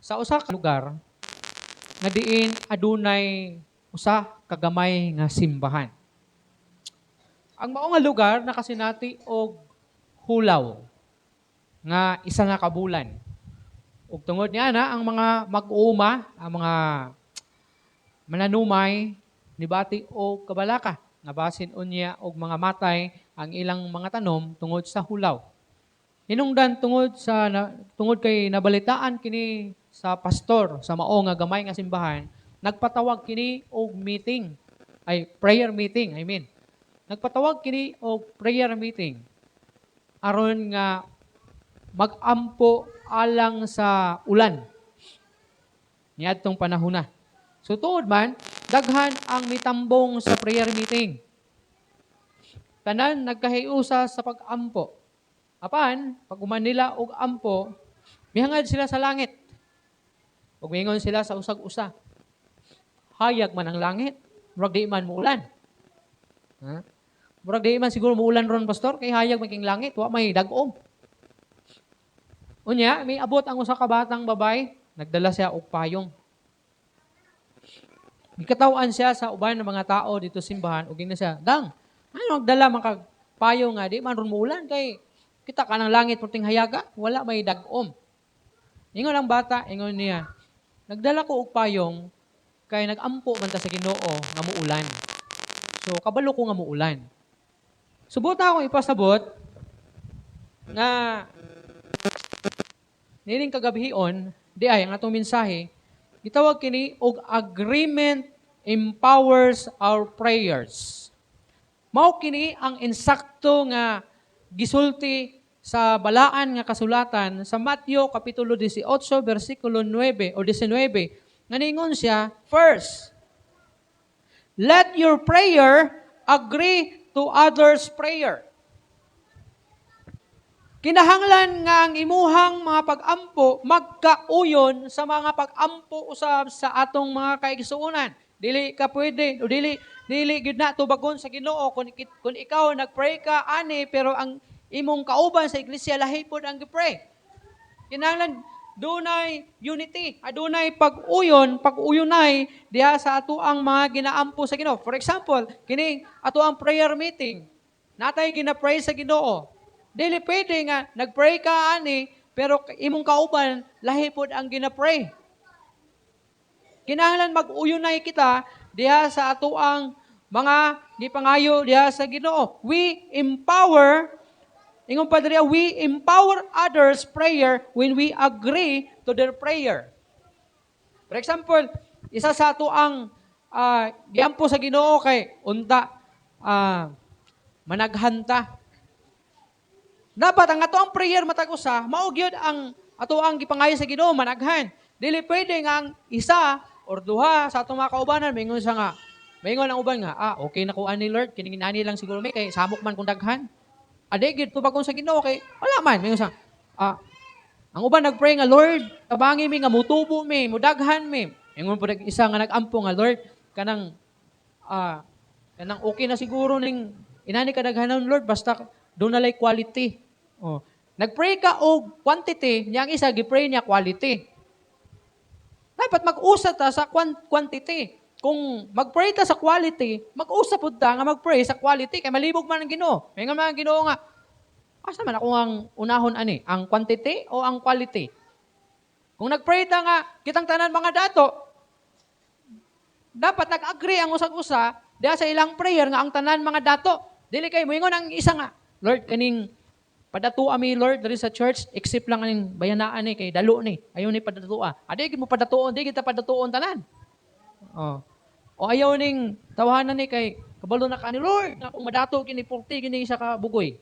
sa usa ka lugar nga diin adunay usa ka gamay nga simbahan. Ang mao nga lugar nakasinati og hulaw nga isa nga kabulan. Ug tungod niya na ang mga mag-uuma, ang mga mananumay nibati og kabalaka nga basin unya og mga matay ang ilang mga tanom tungod sa hulaw. Hinungdan tungod kay nabalitaan kini sa pastor sa mao nga gamay nga simbahan, nagpatawag kini og meeting, prayer meeting, Nagpatawag kini og prayer meeting aron nga mag-ampo alang sa ulan niadtong panahona. So tuod man, daghan ang mitambong sa prayer meeting. Tanan nagkahiusa sa pag-ampo. Apan, pag uman nila og ampo, mihangad sila sa langit. Ug mingon sila sa usag-usa. Hayag man ang langit, murag di man muulan. Ha? Murag di man siguro muulan ron, pastor, kay hayag maging langit, wa may dag-om. Unya, may abot ang usa ka batang babay, nagdala siya og payong. Gikatawan siya sa uban ng mga tao dito simbahan, ug na siya, "Dang, ano magdala man kag payong nga di man ron muulan kay kita ka ng langit puting hayaga, wala may dag-om." Ingon ang bata, ingon niya, "Nagdala ko og payong kay nag-ampo man ta sa Ginoo nga muulan. So kabalo ko nga muulan." Subot akong ipasabot nga nining kagabhion, di ay ang atong mensahe, gitawag kini og agreement empowers our prayers. Mao kini ang insakto nga gisulti sa balaan nga kasulatan sa Mateo kapitulo 18 bersikulo 9 o 19. Nga ningon siya, first, let your prayer agree to others' prayer. Kinahanglan nga ang imuhang mga pag-ampo magkauyon sa mga pag-ampo usab sa atong mga kaigsuonan. Dili ka pwede o dili gid na tubagon sa Ginoo kung ikaw nagpray ka ani pero ang imong kauban sa iglesia lahi pod ang gipray. Kinahanglan dunay unity, adunay pag-uyonay diha sa ato ang mga ginaampo sa Ginoo. For example, kini ato ang prayer meeting. Natay ginapray sa Ginoo. Dili pwede nga nagpray ka ani pero imong kauban lahi pod ang ginapray. Kinahanglan mag-uyonay kita diha sa ato ang mga gipangayo diha sa Ginoo. We empower others' prayer when we agree to their prayer. For example, isa sa ato ang giampo sa Ginoo kay unta managhanta. Dapat ang ato ang prayer matag usa, mao gyud ang ato ang gipangayo sa Ginoo managhan. Dili pwede nga ang isa or duha sa atong mga kaubanan mingon ang uban nga, okay na ko ani Lord, kini ani lang siguro may kay samok man kung daghan. Ade gid tubagon sa Ginoo kay wala man mingon siya. Ang uban nagpray nga, Lord, tabangi mi nga mutubo mi, mudaghan mi. Mingon pud isa nga nagampo nga, Lord, kanang okay na siguro ning inani kadaghanon Lord basta doon nalay quality. Nagpray ka og quantity, niyang isa gipray niya quality. Dapat mag-usap ta sa quantity. Kung mag-pray ta sa quality, mag-usap pud ta nga mag-pray sa quality kay malibog man ang Ginoo. Mingon man ang Ginoo nga, asa man ako ang unahon ani, ang quantity o ang quality? Kung nag-pray ta nga kitang tanan mga dato, dapat nag-agree ang usag-usa diha sa ilang prayer nga ang tanan mga dato. Dili kay moingon ang isa nga, Lord, kaning padatuan mi Lord diri sa church, except lang aning bayanaan ni kay dalo ni. Ayaw ni padatua. Adi gid mo padatuon, di kita padatuon tanan. O ayaw ning tawanan ni kay kabalo na ka ni Lord, nga kung madato kini 40 kini isa ka bugoy.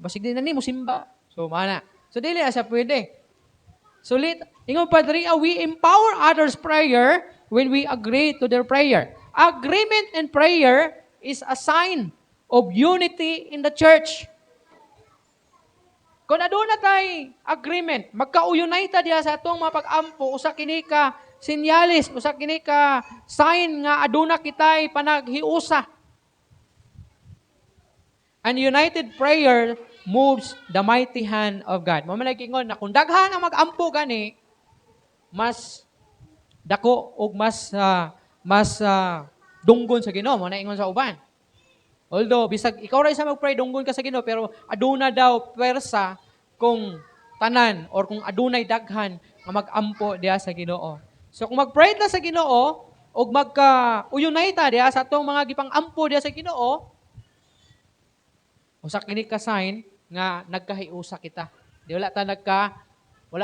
Basig din na ni mo simba. So mana. So dili asa pwede. Sulit, ingon pa diri, we empower others' prayer when we agree to their prayer. Agreement in prayer is a sign of unity in the church. Kung aduna tay agreement, magkauyunay ta diha sa atong mga pag-ampo, usa kini ka sinyalis, usa kini ka sign nga aduna kitay panaghiusa. An united prayer moves the mighty hand of God. Mo man ingon na kung daghan ang mag-ampo gani, mas dako o mas dunggon sa Ginoo mo na ingon sa uban. Although bisag ikaw ra isa magpray dunggon ka sa Ginoo pero aduna daw pwersa kung tanan or kung adunay daghan nga mag-ampo diha sa Ginoo. So kung mag-pray ta sa Ginoo ug magka-uyunay ta diha sa atong mga gipang-ampo diha sa Ginoo, usa kini ka sign nga nagkahiusa kita. Di wala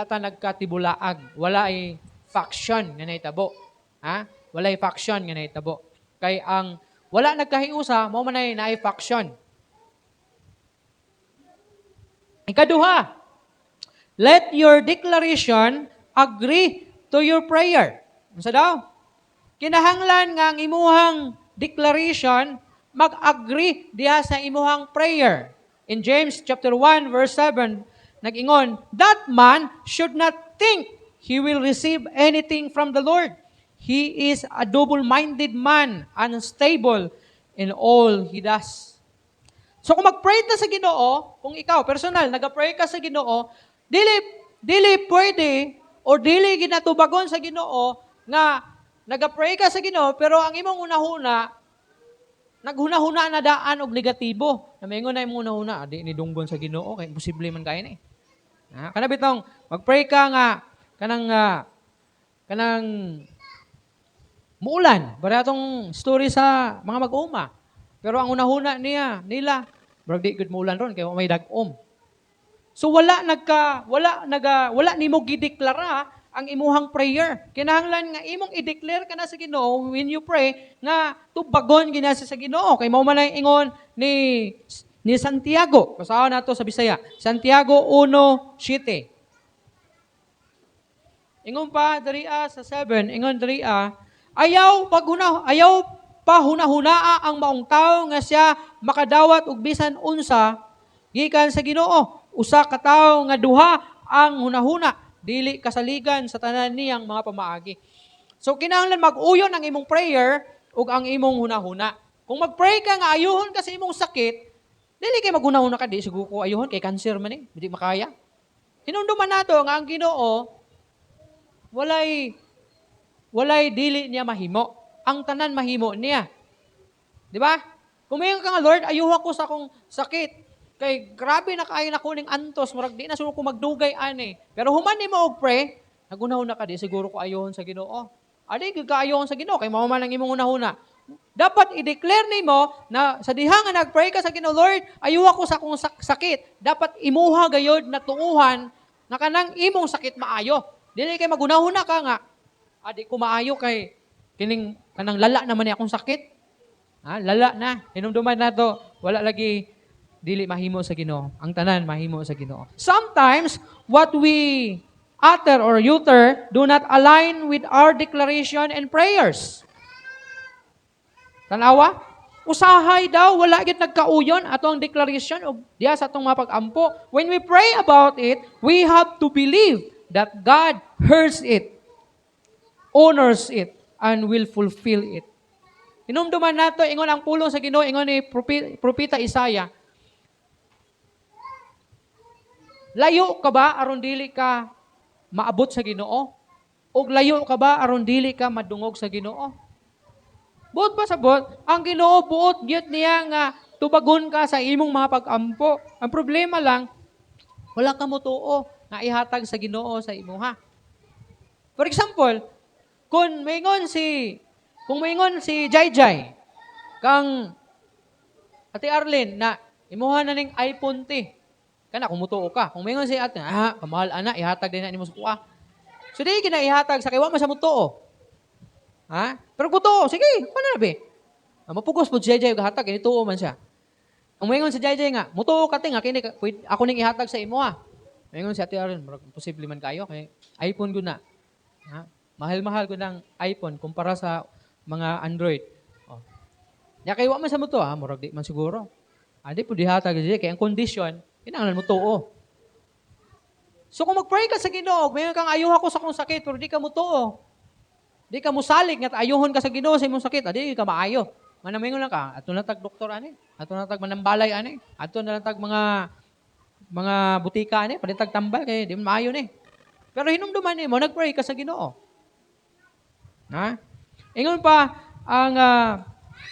ta nagkatibulaag, wala ay faction nga nahitabo. Ha? Wala ay faction nga nahitabo. Kay ang wala nagkahiusa, mao man ay naay faction. Ikaduha, let your declaration agree to your prayer. Unsa daw? Kinahanglan nga ang imuhang declaration mag-agree diha sa imuhang prayer. In James chapter 1 verse 7, nag-ingon, that man should not think he will receive anything from the Lord. He is a double-minded man, unstable in all he does. So kung mag-pray ka sa Ginoo, kung ikaw, personal, nag-pray ka sa Ginoo, dili pwede o dili ginatubagon sa Ginoo nga nag-pray ka sa Ginoo pero ang imong unahuna naghuna-huna na daan og negatibo. Namingon na imong unahuna, di ni dunggon sa Ginoo kay posible man kay ni. Kana bitong mag-pray ka nga kanang muulan. Bara atong story sa mga mag-uma. Pero ang unahuna nila, brag di good muulan ron kay may dag-om. So wala nimo gideklara ang imuhang prayer. Kinahanglan nga imong i-declare ka na sa Ginoo when you pray nga tubagon ginasa sa Ginoo kay mao man ang ingon ni Santiago. Basahon nato sa Bisaya. Santiago 1:7. Ingon pa diriya sa 7, ingon diriya, ayaw pa hunahunaa ang maong tawo nga siya makadawat og bisan unsa gikan sa Ginoo. Usa ka tawo nga duha ang hunahuna, dili kasaligan sa tanan niyang mga pamaagi. So kinahanglan mag-uyon ang imong prayer ug ang imong hunahuna. Kung mag-pray ka nga ayuhon ka sa imong sakit, dili kay maghunahuna ka di siguro ko ayuhon kay cancer man di makaya. Hinumduman nato nga ang Ginoo walay dili niya mahimo. Ang tanan mahimo niya. Di ba? Kumayon ka nga, Lord, ayuha ko sa akong sakit. Kay grabe na kaayo na kuning antos, murag di na siguro ko magdugay ani. Pero human ni mo og pray, nagunahuna ka di siguro ko ayohon sa Ginoo. Adi gyud ka ayohon sa Ginoo kay mao man ang imong unahuna. Dapat i-declare nimo na sa diha nga nag-pray ka sa Ginoo, Lord, ayuha ko sa akong sakit. Dapat imuha gayod na tuuhan na kanang imong sakit maayo. Dili kay magunahuna ka nga. Adi ko maayo kay kining kanang lala naman ni akong sakit. Lala na. Hinumduman na to. Wala lagi dili mahimo sa Ginoo. Ang tanan mahimo sa Ginoo. Sometimes, what we utter or do not align with our declaration and prayers. Tanawa? Usahay daw, wala gid nagkauyon ato ang declaration o diya sa atong mga pag-ampo. When we pray about it, we have to believe that God hears it, honors it, and will fulfill it. Hinumduman nato, ingon ang pulong sa Ginoo, ingon ni Propeta Isaiah, layo ka ba aron dili ka maabot sa Ginoo? O layo ka ba aron dili ka madungog sa Ginoo? Buot pa sa buot, ang Ginoo buot gyud niya nga tubagon ka sa imong mga pag-ampo. Ang problema lang, wala ka mo tuo nga ihatag sa Ginoo sa imuha. For example, kung maingon si Jayjay, kang Ate Arlene na imuha na ning iPhone ti. Kana kung mutuo ka. Kung maingon si ate, kamahal ana, ihatag din na nimo sa kuha. So di kina ihatag sa kaywa man sa mutuo. Pero kutuo, sige, ano na be? Mapugos po si Jayjay og hatag, ini tuo man siya. Kung maingon si Jayjay nga, mutuo ka tinga kini ako ning ihatag sa imo ha. Maingon si Ate Arlene, posible man kayo kay iPhone gud na. Mahal-mahal ko ng iPhone kumpara sa mga Android. Ya kay wa man sa mo to murag di man siguro. Di po dihatag di kay ang condition kinahanglan mo tuo. So kung mag-pray ka sa Ginoo, may kang ayuha ko sa akong sakit pero di ka mo tuo. Di ka mo salig nga ayuhon ka sa Ginoo sa imong sakit, di ka maayo. Manamingon lang ka, ato na tag doktor ani, ato na tag manambalay ani, ato na tag mga butika ani, palitag tambal kay di maayo ni. Pero hinumduman nimo, nagpray ka sa Ginoo. Ha? Ingon pa ang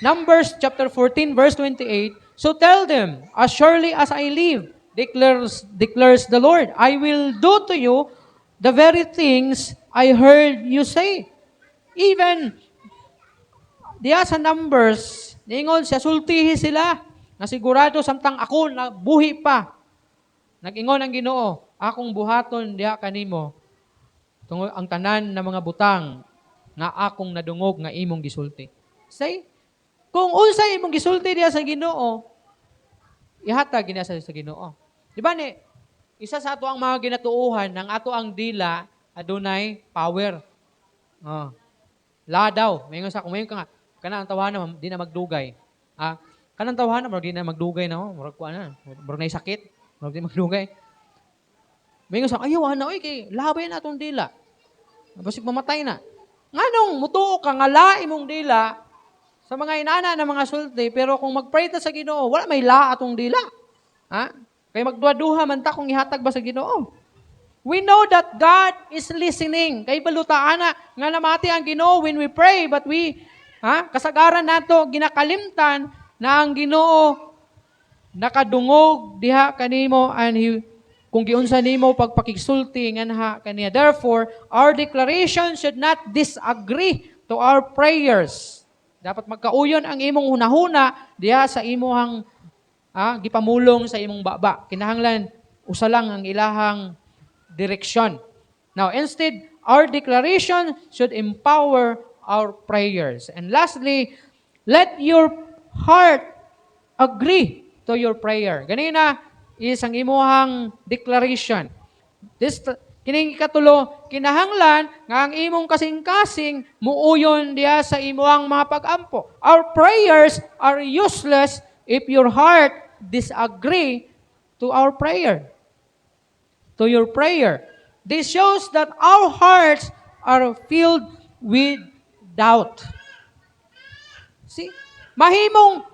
Numbers chapter 14 verse 28, so tell them, as surely as I live, declares the Lord, I will do to you the very things I heard you say. Even diya sa Numbers, ningon siya, sultihi sila, na sigurado samtang ako na buhi pa. Nag-ingon ang Ginoo, akong buhaton diha kanimo, tungod ang tanan ng mga butang, nga akong nadungog nga imong gisulti. Say, kung unsay imong gisulti diha sa Ginoo, ihatag gina sa Ginoo. Di ba ni, isa sa ato ang mga ginatuuhan, ng ato ang dila, adunay power. Ladaw. Mayon sa kumayon ka nga, kanang tawanan di na magdugay. Kanang tawanan mo di na magdugay na murag kuan na. Murag nay sakit, murag di magdugay. Mayon sa ayaw ana oy kay labay na atong dila. Basig mamatay na. Nganong mutuo ka nga lain mong dila sa mga inana ng mga sulti, pero kung mag-pray ta sa Ginoo, wala may la atong dila. Kaya magduha-duha man ta kung ihatag ba sa Ginoo. We know that God is listening. Kay balutaan na nga namati ang Ginoo when we pray, but kasagaran nato ginakalimtan na ang Ginoo nakadungog diha kanimo and kung giunsa nimo pagpakigsulti nganha kaniya. Therefore, our declaration should not disagree to our prayers. Dapat magkauyon ang imong hunahuna diha sa imong gipamulong sa imong baba. Kinahanglan usa lang ang ilahang direksyon. Now, instead, our declaration should empower our prayers. And lastly, let your heart agree to your prayer. Ganina is ang imuhang declaration. Kining ikatulo, kinahanglan nga ang imong kasing-kasing muuyon diya sa imuhang mga pag-ampo. Our prayers are useless if your heart disagree to our prayer. To your prayer. This shows that our hearts are filled with doubt. See? Mahimong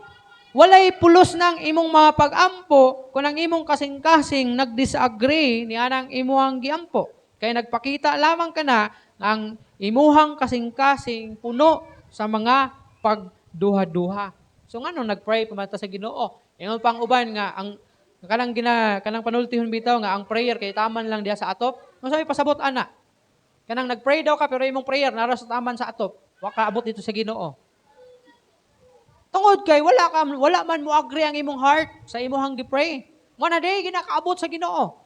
walay pulos ng imong mga pag-ampo kung ang imong kasing-kasing nag-disagree ni anang imuhang giampo. Kaya nagpakita lamang ka na ang imuhang kasing-kasing puno sa mga pagduha-duha. So nga nung nag-pray pamata sa Ginoo, ingon pang uban nga ang kanang panultihon bitaw nga ang prayer kay taman lang diha sa atop. Kung sabi pasabot ana. Kanang nag-pray daw ka pero imong prayer nara sa taman sa atop. Wa ka abot dito sa Ginoo. Tungod kay wala man mo agree ang imong heart sa imong gi-pray. Nga na day ginakaabot sa Ginoo.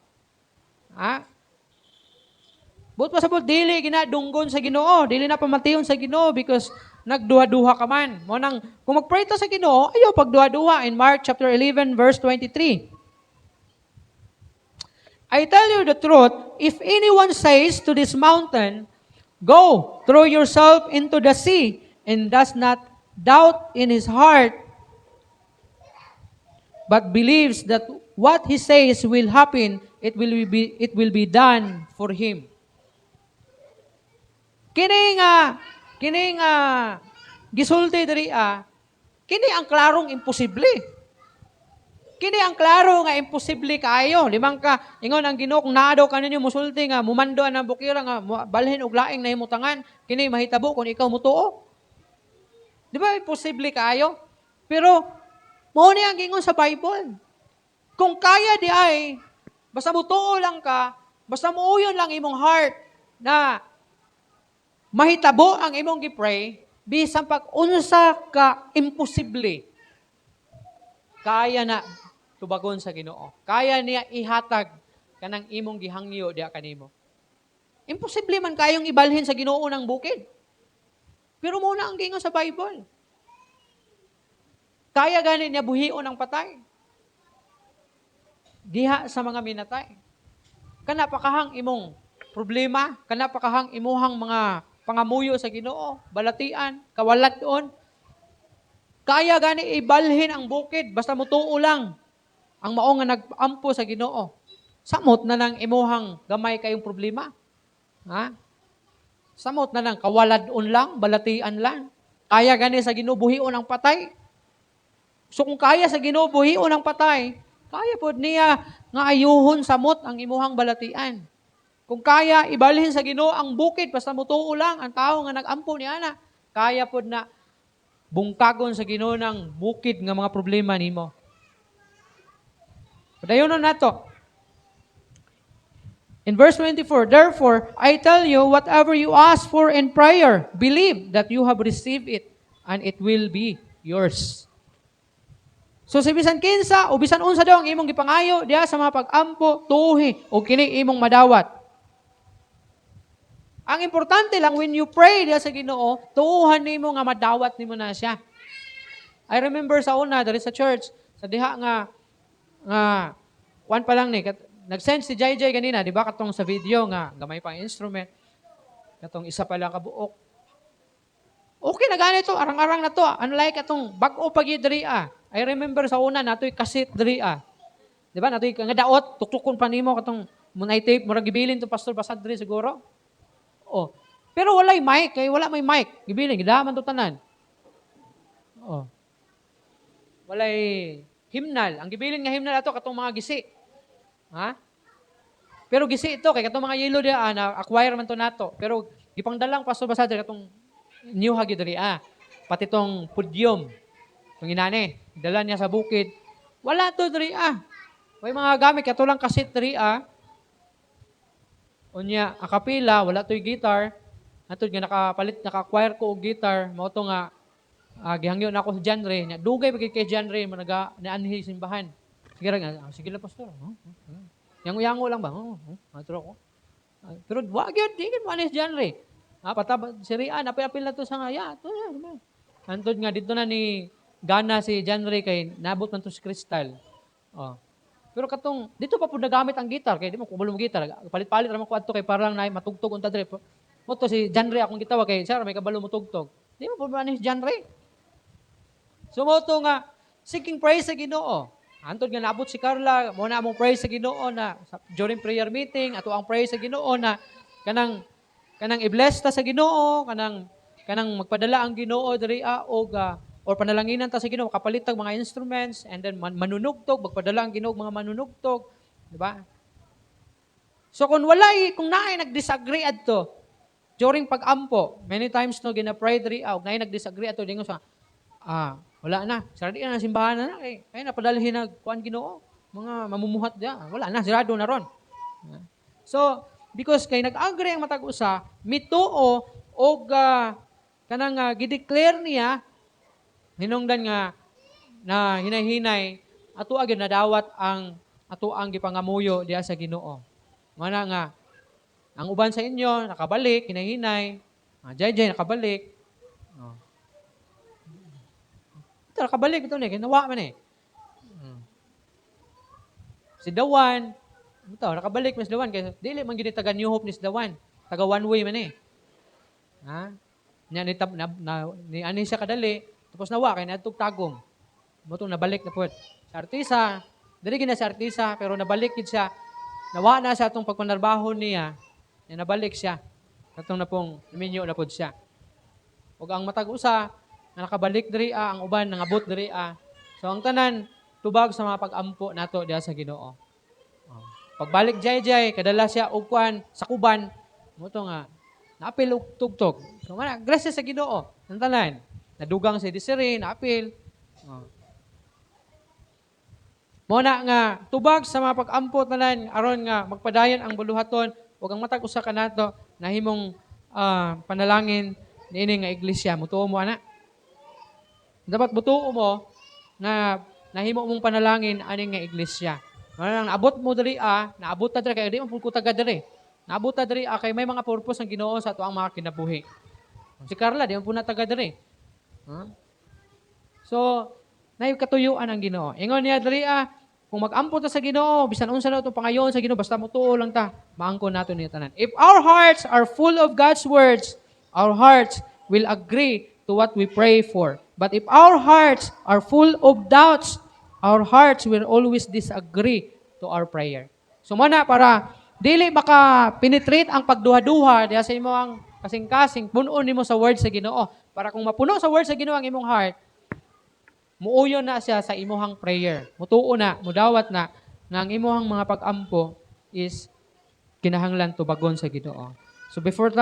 But pasabot dili ginadunggon sa Ginoo, dili na pamatiyon sa Ginoo because nagduha-duha ka man. Mo nang kung mag-pray ta sa Ginoo, ayo pagduha-duha in Mark chapter 11 verse 23. I tell you the truth, if anyone says to this mountain, go, throw yourself into the sea, and does not doubt in his heart, but believes that what he says will happen, it will be done for him. Kining gisulti diri kini ang klarong imposible. Kini ang klaro nga imposible kaayo. Limang ka ingon ang Ginoo kung naa daw kaninyo musulti nga mumando ang bukira nga balhin og laing nahimutangan, kini mahitabo kung ikaw mutuo. Di ba imposible kaayo? Pero mao ni ang gingon sa Bible. Kung kaya di ay basta mutuo lang ka, basta muuyon lang imong heart na mahitabo ang imong gipray, bisan pag unsa ka imposible, kaya na tubagon sa Ginoo. Kaya niya ihatag kanang imong gihangyo diha kanimo. Imposible man kayong ibalhin sa Ginoo ng bukid. Pero muna ang gingon sa Bible. Kaya gani niya buhion ang patay. Diha sa mga minatay. Kana pa kahang imong problema, kana pa kahang imuhang mga pangamuyo sa Ginoo, balatian, kawalat doon. Kaya gani ibalhin ang bukid, basta mutuo lang ang mao nga nag-ampo sa Ginoo. Samot na lang imuhang gamay kayong problema. Samot na lang, kawaladon lang, balatian lang. Kaya gani sa Ginoo buhion ang patay. So kung kaya sa Ginoo buhion ang patay, kaya pod niya nga ayuhon samot ang imuhang balatian. Kung kaya ibalhin sa Ginoo ang bukid basta mutuo lang ang tao nga nag-ampo ni ana, kaya pod na bungkagon sa Ginoo ng bukid nga mga problema nimo. Padayonon nato. In verse 24, therefore, I tell you, whatever you ask for in prayer, believe that you have received it, and it will be yours. So sa bisan kinsa o bisan unsa daw ang imong gipangayo diha sa mga pag-ampo, tuhi o kini imong madawat. Ang importante lang when you pray diha sa Ginoo, tuuhan nimo nga madawat nimo na siya. I remember sa una diri sa church, sa diha nga kuan pa lang ni nag-send si JJ kanina, di ba katong sa video nga gamay pang instrument. Katong isa pa lang kabuok. Okay na ganito, arang-arang na to. Unlike atong bag-o pagi diri I remember sa una natoy kasit diri Di ba natoy nga daot, tuktukon pa nimo katong munay tape, murag gibilin to pastor basad diri siguro. Oh. Pero walay mic, kay wala may mic. Gibilin gidaman to tanan. Oh. Walay himnal. Ang gibilin nga himnal ato katong mga gisi. Ha? Pero gisi ito kay katong mga yelo dia na acquire man to nato. Pero gipangdalang pastor basad diri katong new hagi diri Pati tong pudyum. Tong inani, dala niya sa bukid. Wala to diri May mga gamit katulang kasit diri Unya akapila, wala toy guitar. Atod nga naka-acquire ko og guitar, mao to nga gihangyo na ako sa genre nya. Dugay pagay kay genre mo naanhi simbahan. Sige lang pastor. Yango-yango lang ba? Matro ko. Pero wag yun, di kan manis genre. Pataba si Rian, apil-apil na to sa nga, Antod nga dito na ni gana si genre kay nabot man to si Crystal. Pero katong dito pa pud nagamit ang gitar kay di mo kubulo mo gitar. Palit-palit ra man ko adto kay para lang na matugtog unta dire. Mo to si genre akong gitawa kay sir may kabalo mo tugtog. Di mo pud manis genre. So mo to nga seeking praise sa Ginoo. Antod nga naabot si Carla, mo na among praise sa Ginoo na during prayer meeting, ato ang praise sa Ginoo na kanang i-bless ta sa Ginoo, kanang magpadala ang Ginoo diri or panalanginan ta sa Ginoo, kapalit tag mga instruments and then manunugtog, magpadala ang Ginoo mga manunugtog, di ba? So kung naay nag-disagree adto during pag-ampo, many times no gina-pray diri naay nag-disagree adto dingon sa wala na. Saradi na simbahan na. Kaya napadalhin na kuan Ginoo. Mga mamumuhat diya. Wala na. Sirado na ron. So, because kay nag-agree ang matag usa, mituo o kanang gideclare niya, hinungdan nga na hinay-hinay, ato agad nadawat ang ato ang gipangamuyo diya sa Ginoo. Mana nga, ang uban sa inyo, nakabalik, hinay-hinay, jay nakabalik, ito, nakabalik ito ginawa man Si Dawan, ito, nakabalik mas Dawan, kaya dili man gini taga New Hope ni si Dawan, taga one way man Ni ani siya kadali, tapos nawa, kaya natug tagom. Mutong nabalik na po. Sa artisa, dili gina sa artisa, pero nabalik gid siya, nawa na sa atong pagpanarbaho niya, nabalik siya. Katong na pong minyo na po siya. Huwag ang matag-usa, na nakabalik diri ang uban nangabot diri So ang tanan tubag sa mga pag-ampo nato diha sa Ginoo. Pagbalik jay kadala siya og kuan sa kuban mo to nga naapil og tugtog. So mana grasya sa Ginoo ang tanan. Nadugang si Desiree naapil. Mo na nga tubag sa mga pag-ampo tanan aron nga magpadayon ang buluhaton ug ang matag usa kanato nahimong panalangin niini nga iglesia mutuo mo ana. Dapat butuo mo na nahimo mong panalangin aning nga iglesia. Nang naabot mo diri naabot ta diri kay di man pud ko taga diri. Naabot ta diri kay may mga purpose ang Ginoo sa ato ang mga kinabuhi. Si Carla di man pud na taga diri. So, nay katuyuan ang Ginoo. Ingon niya diri kung mag-ampo ta sa Ginoo, bisan unsa na itong pangayon sa Ginoo, basta mutuo lang ta, maangkon nato ni tanan. If our hearts are full of God's words, our hearts will agree to what we pray for. But if our hearts are full of doubts, our hearts will always disagree to our prayer. So muna para dili maka-penetrate ang pagduha-duha diha sa imong kasing-kasing, punon nimo sa word sa Ginoo. Para kung mapuno sa word sa Ginoo ang imong heart, muuyon na siya sa imong prayer. Mutuo na, mudawat na nga ang imong mga pag-ampo is kinahanglan tubagon sa Ginoo. So before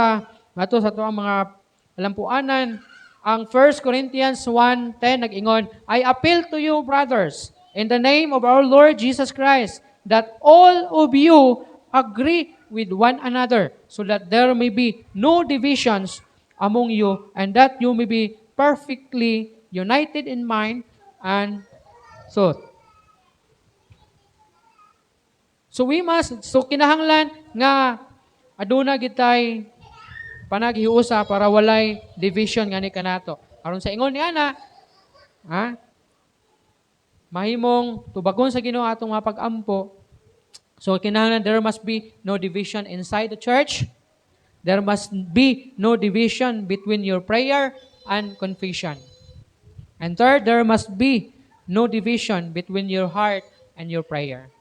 mato sa to ang mga alampuanan, ang 1 Corinthians 1:10 nag-ingon, I appeal to you, brothers, in the name of our Lord Jesus Christ, that all of you agree with one another, so that there may be no divisions among you, and that you may be perfectly united in mind and thought. So kinahanglan nga aduna gitay panaghiusa para walay division nga ni kanato. Aron sa ingon ni ana, mahimong tubagon sa Ginoo atong mga pag-ampo. So kinahanglan there must be no division inside the church. There must be no division between your prayer and confession. And third, there must be no division between your heart and your prayer.